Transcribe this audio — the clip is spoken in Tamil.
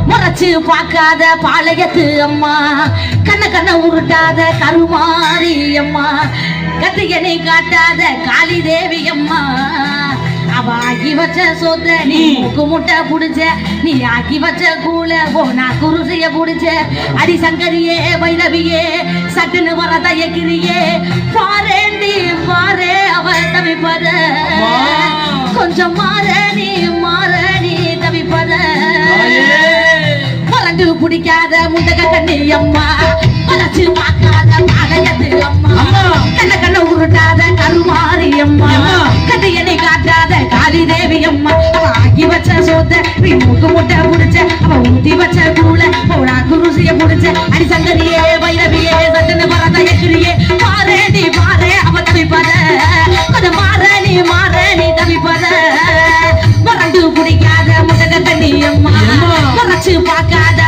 முறைச்சு பார்க்காத பாளையத்து அம்மா கண்ண கண்ண உருட்டாத கருமாரி அம்மா கத்தியனை காட்டாத காளி தேவி அம்மா அவ ஆக்கி வச்ச சொத்த நீ மூக்கு முட்டை புடிச்ச நீ ஆக்கி வச்ச கூல போனா குருசிய புடிச்ச அடி சங்கரியே வைரவியே சட்டுன்னு வர தயக்கிறியே பாரேண்டி பாரே அவ தவிப்பத கொஞ்சம் மாற நீ தவிப்பத மலங்கு பிடிக்காத முண்டக கண்ணி அம்மா வளர்ச்சி பார்க்காத பாளையத்து அம்மா கண்ண கண்ண உருட்டாத கருமாரி அம்மா கதையனை காட்டாத காளி தேவி அம்மா அவ ஆக்கி வச்ச சோத்த நீ மூக்கு முட்டை புடிச்ச அவ ஊத்தி வச்ச கூல போனா குருசிய புடிச்ச அடி சங்கரியே வைரவியே சட்டுன்னு வர தயக்கிறியே மாறே நீ மாறே அவ தவிப்பத கொஞ்சம் மாற நீ தவிப்பத மறந்து பிடிக்காத முண்டக கண்ணி அம்மா வளர்ச்சி பார்க்காத